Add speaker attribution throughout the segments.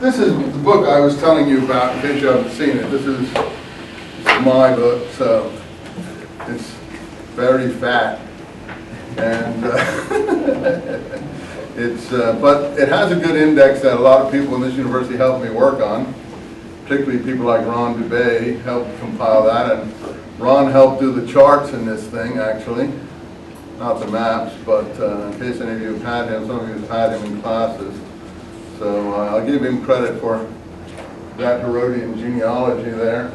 Speaker 1: This is the book I was telling you about, in case you haven't seen it. This is my book, so it's very fat, and but it has a good index that a lot of people in this university helped me work on. Particularly people like Ron Dubay helped compile that, and Ron helped do the charts in this thing, actually. Not the maps, but in case any of you have had him, some of you have had him in classes. So I'll give him credit for that Herodian genealogy there,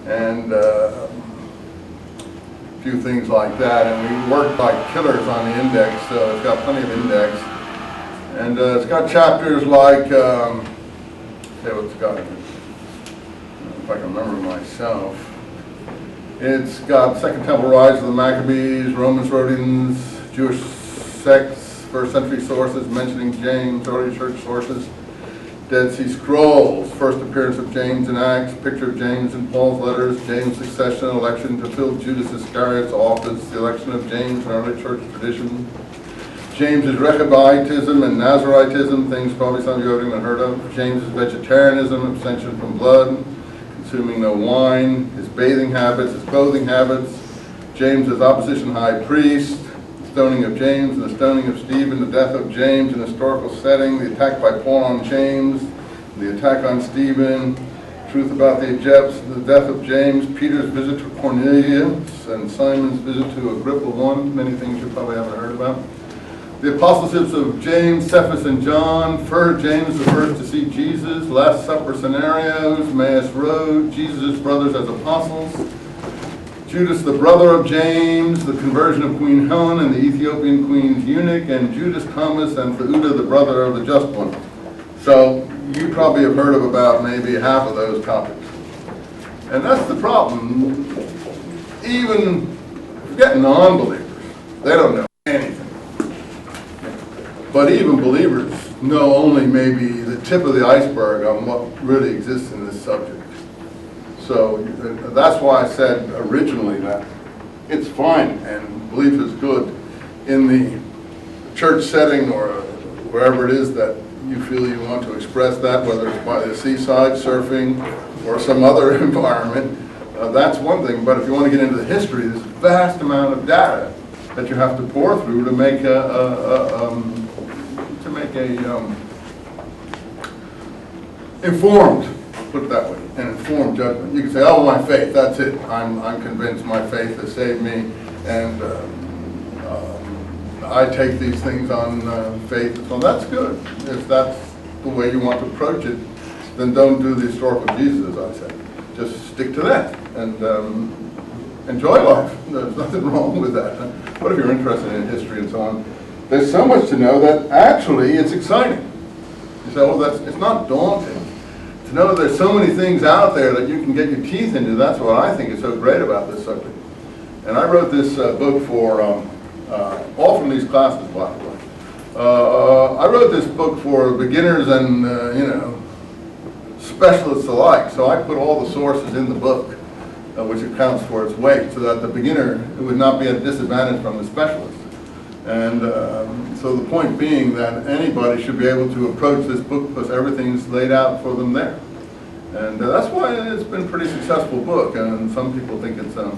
Speaker 1: and a few things like that. And we worked like killers on the index, so it's got plenty of index. And it's got chapters like, okay, what's it got in it? If I can remember myself. It's got Second Temple Rise of the Maccabees, Romans, Rhodians, Jewish sects, first century sources mentioning James, early church sources, Dead Sea Scrolls, first appearance of James in Acts, picture of James in Paul's letters, James' succession, election to fill Judas Iscariot's office, the election of James in early church tradition, James's Rechabitism and Nazaritism, things probably some of you haven't even heard of, James's vegetarianism, abstention from blood, consuming no wine, his bathing habits, his clothing habits, James's opposition high priest, the stoning of James and the stoning of Stephen, the death of James in historical setting, the attack by Paul on James, the attack on Stephen, truth about the Egypts, the death of James, Peter's visit to Cornelius, and Simon's visit to Agrippa I, many things you probably haven't heard about. The apostleships of James, Cephas, and John, James the first to see Jesus, Last Supper scenarios, Emmaus Road, Jesus' brothers as apostles, Judas the brother of James, the conversion of Queen Helen and the Ethiopian queen's eunuch, and Judas, Thomas, and Theuda the brother of the just one. So you probably have heard of about maybe half of those topics. And that's the problem. Even forget non-believers, they don't know anything. But even believers know only maybe the tip of the iceberg on what really exists in this subject. So that's why I said originally that it's fine and belief is good in the church setting or wherever it is that you feel you want to express that, whether it's by the seaside, surfing, or some other environment. That's one thing, but if you want to get into the history, there's a vast amount of data that you have to pour through to make informed, put it that way, an informed judgment. You can say, oh, my faith, that's it. I'm convinced my faith has saved me, and I take these things on faith. So that's good. If that's the way you want to approach it, then don't do the historical Jesus, as I said. Just stick to that and enjoy life. There's nothing wrong with that. But if you're interested in history and so on, there's so much to know that actually it's exciting. You say, well, it's not daunting. To know there's so many things out there that you can get your teeth into, that's what I think is so great about this subject. And I wrote this book for, all from these classes, by the way. I wrote this book for beginners and, specialists alike. So I put all the sources in the book, which accounts for its weight, so that the beginner would not be at a disadvantage from the specialist. And so the point being that anybody should be able to approach this book because everything's laid out for them there. And that's why it's been a pretty successful book. And some people think it's, a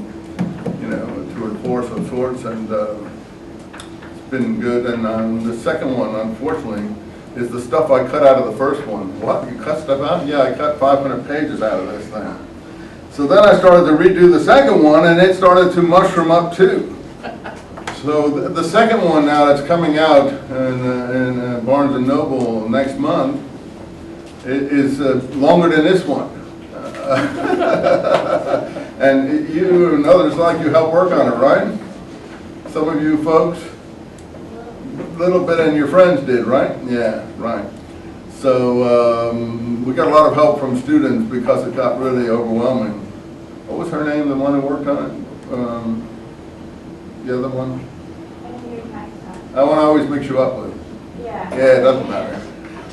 Speaker 1: tour de force of sorts, and it's been good. And the second one, unfortunately, is the stuff I cut out of the first one. What? You cut stuff out? Yeah, I cut 500 pages out of this thing. So then I started to redo the second one, and it started to mushroom up too. So the second one now that's coming out in Barnes & Noble next month is longer than this one. And you and others like you helped work on it, right? Some of you folks, a little bit, and your friends did, right? Yeah, right. So we got a lot of help from students because it got really overwhelming. What was her name, the one who worked on it? The other one? That one always mix you up with. Yeah. Yeah, it doesn't matter.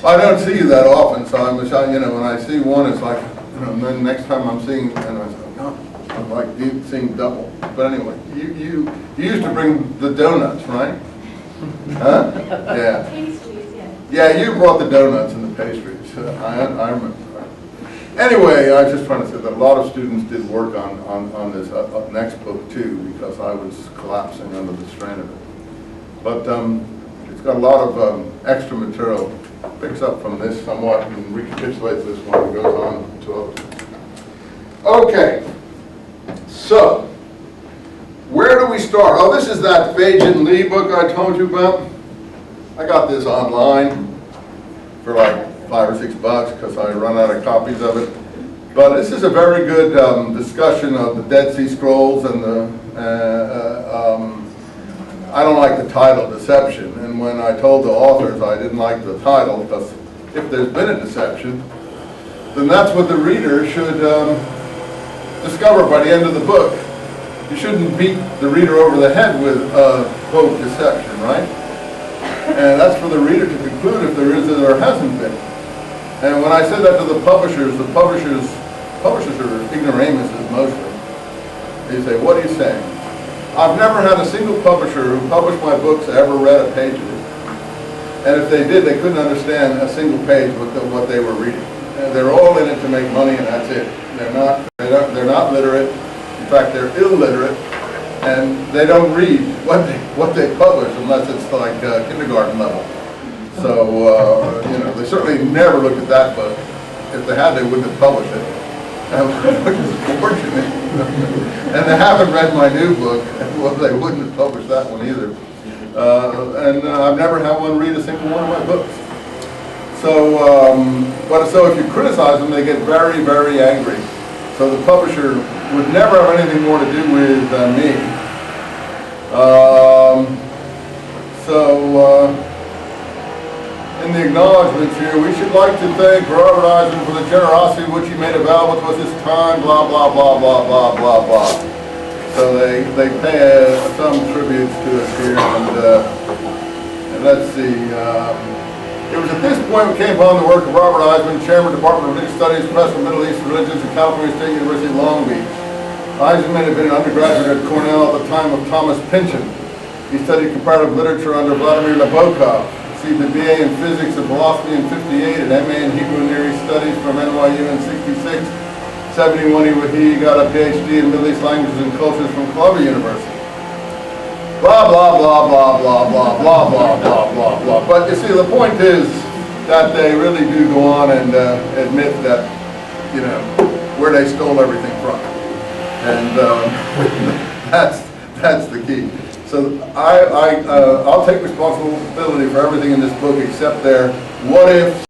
Speaker 1: Well, I don't see you that often, so I'm, when I see one, it's like, and then next time I'm seeing, and I say, oh, I'm like seeing double. But anyway, you used to bring the donuts, right? Huh? Yeah. Yeah, you brought the donuts and the pastries. I remember. Anyway, I was just trying to say that a lot of students did work on this next book too, because I was collapsing under the strain of it. But it's got a lot of extra material. Picks up from this somewhat and recapitulates this one and goes on to others. Okay, so where do we start? Oh, this is that Fage and Lee book I told you about. I got this online for like $5 or $6 because I run out of copies of it. But this is a very good discussion of the Dead Sea Scrolls and I don't like the title, Deception. And when I told the authors I didn't like the title, because if there's been a deception, then that's what the reader should discover by the end of the book. You shouldn't beat the reader over the head with, quote, deception, right? And that's for the reader to conclude if there is or hasn't been. And when I said that to the publishers are ignoramuses mostly. They say, what are you saying? I've never had a single publisher who published my books ever read a page of it. And if they did, they couldn't understand a single page with what they were reading. They're all in it to make money, and that's it. They're not literate. In fact, they're illiterate, and they don't read what they publish unless it's like kindergarten level. So they certainly never looked at that book. If they had, they wouldn't have published it, which is fortunate. And they haven't read my new book. Well, they wouldn't have published that one either. And I've never had one read a single one of my books. So if you criticize them, they get very, very angry. So the publisher would never have anything more to do with me. In the acknowledgments here, we should like to thank Robert Eisenman for the generosity which he made available to us this time, blah, blah, blah, blah, blah, blah, blah. So they pay some tributes to us here, and let's see. It was at this point we came upon the work of Robert Eisenman, Chairman, Department of Religious Studies, Professor of Middle East Religions at California State University, Long Beach. Eisenman had been an undergraduate at Cornell at the time of Thomas Pynchon. He studied comparative literature under Vladimir Nabokov, received a BA in Physics and Philosophy in '58, an MA in Hebrew and Near East Studies from NYU in '66. '71 he got a PhD in Middle East Languages and Cultures from Columbia University. Blah, blah, blah, blah, blah, blah, blah, blah, blah, blah, blah. But you see, the point is that they really do go on and admit that, where they stole everything from. And that's the key. So I'll take responsibility for everything in this book except their what if